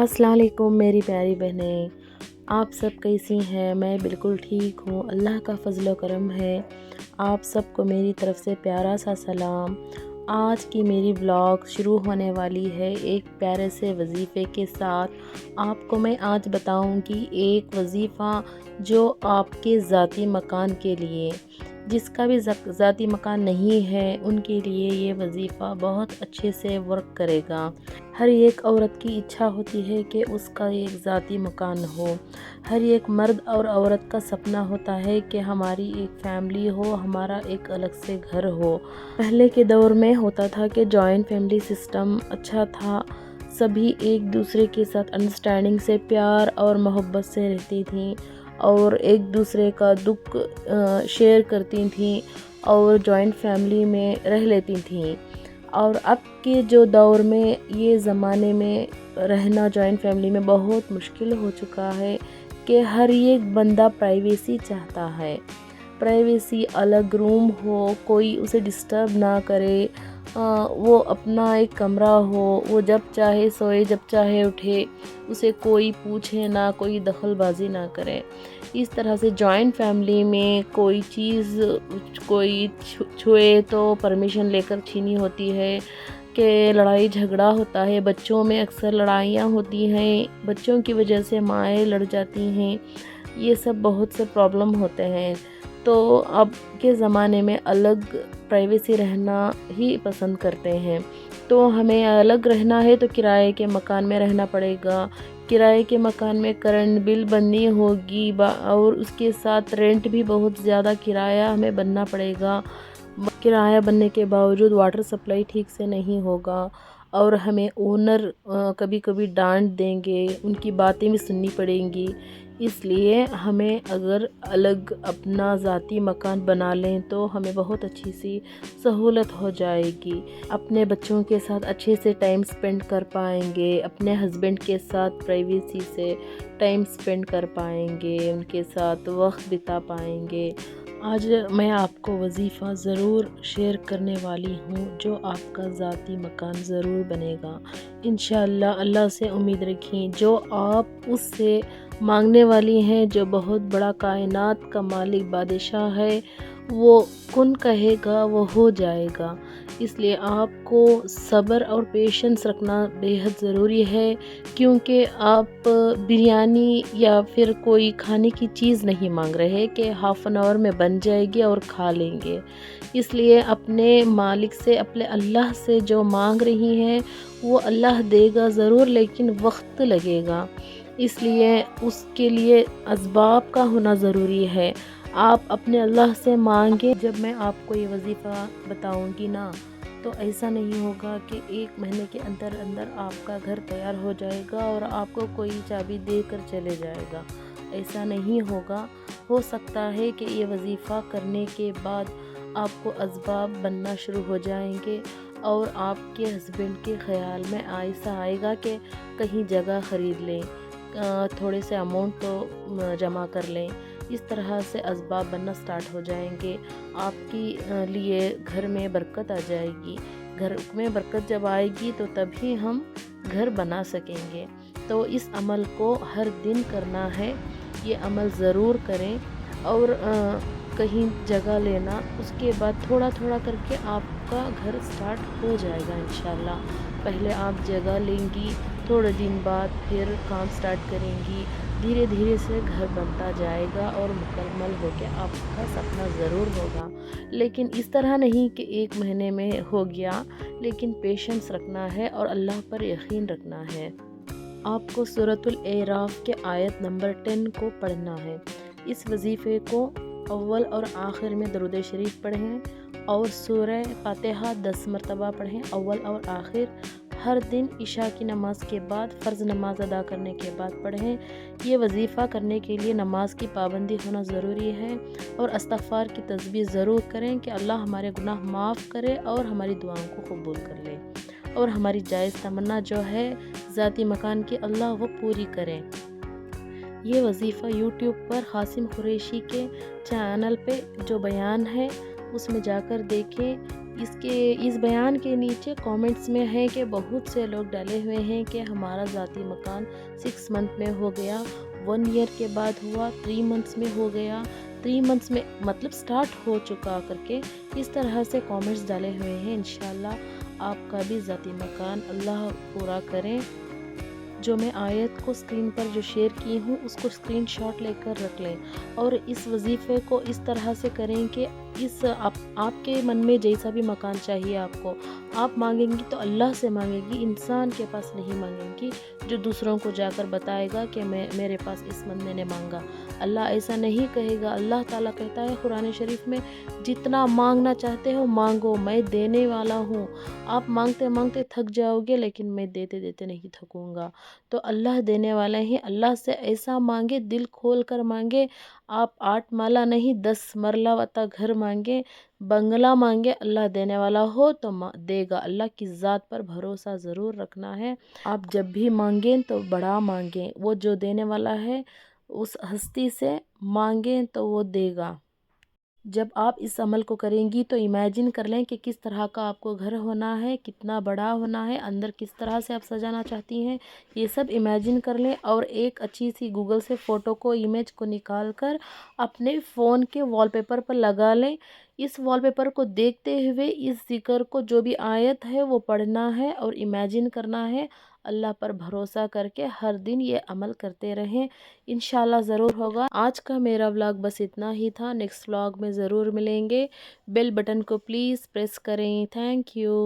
السلام علیکم میری پیاری بہنیں، آپ سب کیسی ہیں؟ میں بالکل ٹھیک ہوں، اللہ کا فضل و کرم ہے۔ آپ سب کو میری طرف سے پیارا سا سلام۔ آج کی میری ولاگ شروع ہونے والی ہے ایک پیارے سے وظیفے کے ساتھ۔ آپ کو میں آج بتاؤں گی ایک وظیفہ جو آپ کے ذاتی مکان کے لیے، جس کا بھی ذاتی مکان نہیں ہے ان کے لیے یہ وظیفہ بہت اچھے سے ورک کرے گا۔ ہر ایک عورت کی اچھا ہوتی ہے کہ اس کا ایک ذاتی مکان ہو۔ ہر ایک مرد اور عورت کا سپنا ہوتا ہے کہ ہماری ایک فیملی ہو، ہمارا ایک الگ سے گھر ہو۔ پہلے کے دور میں ہوتا تھا کہ جوائنٹ فیملی سسٹم اچھا تھا، سبھی ایک دوسرے کے ساتھ انڈرسٹینڈنگ سے، پیار اور محبت سے رہتی تھیں اور ایک دوسرے کا دکھ شیئر کرتی تھیں اور جوائنٹ فیملی میں رہ لیتی تھیں۔ اور اب کے جو دور میں یہ زمانے میں رہنا جوائنٹ فیملی میں بہت مشکل ہو چکا ہے کہ ہر ایک بندہ پرائیویسی چاہتا ہے۔ پرائیویسی، الگ روم ہو، کوئی اسے ڈسٹرب نہ کرے، وہ اپنا ایک کمرہ ہو، وہ جب چاہے سوئے جب چاہے اٹھے، اسے کوئی پوچھے نہ، کوئی دخل بازی نہ کرے۔ اس طرح سے جوائنٹ فیملی میں کوئی چیز کوئی چھوئے تو پرمیشن لے کر چھینی ہوتی ہے، کہ لڑائی جھگڑا ہوتا ہے، بچوں میں اکثر لڑائیاں ہوتی ہیں، بچوں کی وجہ سے مائیں لڑ جاتی ہیں، یہ سب بہت سے پرابلم ہوتے ہیں۔ تو اب کے زمانے میں الگ پرائیویسی رہنا ہی پسند کرتے ہیں۔ تو ہمیں الگ رہنا ہے تو کرائے کے مکان میں رہنا پڑے گا۔ کرائے کے مکان میں کرنٹ بل بننی ہوگی اور اس کے ساتھ رینٹ بھی بہت زیادہ کرایہ ہمیں بننا پڑے گا۔ کرایہ بننے کے باوجود واٹر سپلائی ٹھیک سے نہیں ہوگا اور ہمیں اونر کبھی کبھی ڈانٹ دیں گے، ان کی باتیں بھی سننی پڑیں گی۔ اس لیے ہمیں اگر الگ اپنا ذاتی مکان بنا لیں تو ہمیں بہت اچھی سی سہولت ہو جائے گی۔ اپنے بچوں کے ساتھ اچھے سے ٹائم سپینڈ کر پائیں گے، اپنے ہسبینڈ کے ساتھ پرائیویسی سے ٹائم سپینڈ کر پائیں گے، ان کے ساتھ وقت بتا پائیں گے۔ آج میں آپ کو وظیفہ ضرور شیئر کرنے والی ہوں جو آپ کا ذاتی مکان ضرور بنے گا۔ انشاءاللہ اللہ سے امید رکھیں، جو آپ اس سے مانگنے والی ہیں، جو بہت بڑا کائنات کا مالک بادشاہ ہے، وہ کن کہے گا وہ ہو جائے گا۔ اس لیے آپ کو صبر اور پیشنس رکھنا بے حد ضروری ہے، کیونکہ آپ بریانی یا پھر کوئی کھانے کی چیز نہیں مانگ رہے کہ ہاف این آور میں بن جائے گی اور کھا لیں گے۔ اس لیے اپنے مالک سے، اپنے اللہ سے جو مانگ رہی ہیں وہ اللہ دے گا ضرور، لیکن وقت لگے گا۔ اس لیے اس کے لیے اسباب کا ہونا ضروری ہے۔ آپ اپنے اللہ سے مانگیں۔ جب میں آپ کو یہ وظیفہ بتاؤں گی نا، تو ایسا نہیں ہوگا کہ 1 مہینے کے اندر آپ کا گھر تیار ہو جائے گا اور آپ کو کوئی چابی دے کر چلے جائے گا۔ ایسا نہیں ہوگا۔ ہو سکتا ہے کہ یہ وظیفہ کرنے کے بعد آپ کو اسباب بننا شروع ہو جائیں گے اور آپ کے ہسبینڈ کے خیال میں ایسا آئے گا کہ کہیں جگہ خرید لیں، تھوڑے سے اماؤنٹ تو جمع کر لیں۔ اس طرح سے اسباب بننا سٹارٹ ہو جائیں گے۔ آپ کی لیے گھر میں برکت آ جائے گی۔ گھر میں برکت جب آئے گی تو تبھی ہم گھر بنا سکیں گے۔ تو اس عمل کو ہر دن کرنا ہے، یہ عمل ضرور کریں۔ اور کہیں جگہ لینا، اس کے بعد تھوڑا تھوڑا کر کے آپ کا گھر سٹارٹ ہو جائے گا انشاءاللہ۔ پہلے آپ جگہ لیں گی، تھوڑے دن بعد پھر کام سٹارٹ کریں گی، دھیرے دھیرے سے گھر بنتا جائے گا اور مکمل ہو کے آپ کا سپنا ضرور ہوگا۔ لیکن اس طرح نہیں کہ 1 مہینے میں ہو گیا، لیکن پیشنس رکھنا ہے اور اللہ پر یقین رکھنا ہے۔ آپ کو سورۃ الاعراف کے آیت نمبر 10 کو پڑھنا ہے۔ اس وظیفے کو اول اور آخر میں درود شریف پڑھیں اور سورہ فاتحہ 10 مرتبہ پڑھیں، اول اور آخر۔ ہر دن عشاء کی نماز کے بعد، فرض نماز ادا کرنے کے بعد پڑھیں۔ یہ وظیفہ کرنے کے لیے نماز کی پابندی ہونا ضروری ہے اور استغفار کی تسبیح ضرور کریں کہ اللہ ہمارے گناہ معاف کرے اور ہماری دعاؤں کو قبول کر لے اور ہماری جائز تمنا جو ہے ذاتی مکان کی، اللہ وہ پوری کریں۔ یہ وظیفہ یوٹیوب پر قاسم قریشی کے چینل پہ جو بیان ہے اس میں جا کر دیکھیں اس بیان کے نیچے کامنٹس میں ہے کہ بہت سے لوگ ڈالے ہوئے ہیں کہ ہمارا ذاتی مکان 6 منتھ میں ہو گیا، 1 ایئر کے بعد ہوا، 3 منتھس میں ہو گیا، 3 منتھس میں مطلب سٹارٹ ہو چکا کر کے اس طرح سے کامنٹس ڈالے ہوئے ہیں۔ انشاءاللہ آپ کا بھی ذاتی مکان اللہ پورا کریں۔ جو میں آیت کو اسکرین پر جو شیئر کی ہوں اس کو اسکرین شاٹ لے کر رکھ لیں، اور اس وظیفے کو اس طرح سے کریں کہ آپ کے من میں جیسا بھی مکان چاہیے آپ مانگیں گی تو اللہ سے مانگیں گی، انسان کے پاس نہیں مانگیں گی جو دوسروں کو جا کر بتائے گا کہ میرے پاس اس بندے نے مانگا۔ اللہ ایسا نہیں کہے گا۔ اللہ تعالیٰ کہتا ہے قرآن شریف میں، جتنا مانگنا چاہتے ہو مانگو، میں دینے والا ہوں۔ آپ مانگتے مانگتے تھک جاؤ گے لیکن میں دیتے دیتے نہیں تھکوں گا۔ تو اللہ دینے والے ہیں، اللہ سے ایسا مانگے، دل کھول کر مانگے۔ آپ 8 مالا نہیں 10 مرلہ وتا گھر مانگے، بنگلہ مانگے، اللہ دینے والا ہو تو دے گا۔ اللہ کی ذات پر بھروسہ ضرور رکھنا ہے۔ آپ جب بھی مانگیں تو بڑا مانگیں، وہ جو دینے والا ہے اس ہستی سے مانگیں تو وہ دے گا۔ جب آپ اس عمل کو کریں گی تو امیجن کر لیں کہ کس طرح کا آپ کو گھر ہونا ہے، کتنا بڑا ہونا ہے، اندر کس طرح سے آپ سجانا چاہتی ہیں، یہ سب امیجن کر لیں، اور ایک اچھی سی گوگل سے فوٹو کو، امیج کو نکال کر اپنے فون کے وال پیپر پر لگا لیں۔ اس وال پیپر کو دیکھتے ہوئے اس ذکر کو، جو بھی آیت ہے وہ پڑھنا ہے اور امیجن کرنا ہے۔ اللہ پر بھروسہ کر کے ہر دن یہ عمل کرتے رہیں، انشاءاللہ ضرور ہوگا۔ آج کا میرا ولاگ بس اتنا ہی تھا، نیکسٹ ولاگ میں ضرور ملیں گے۔ بیل بٹن کو پلیز پریس کریں۔ Thank you.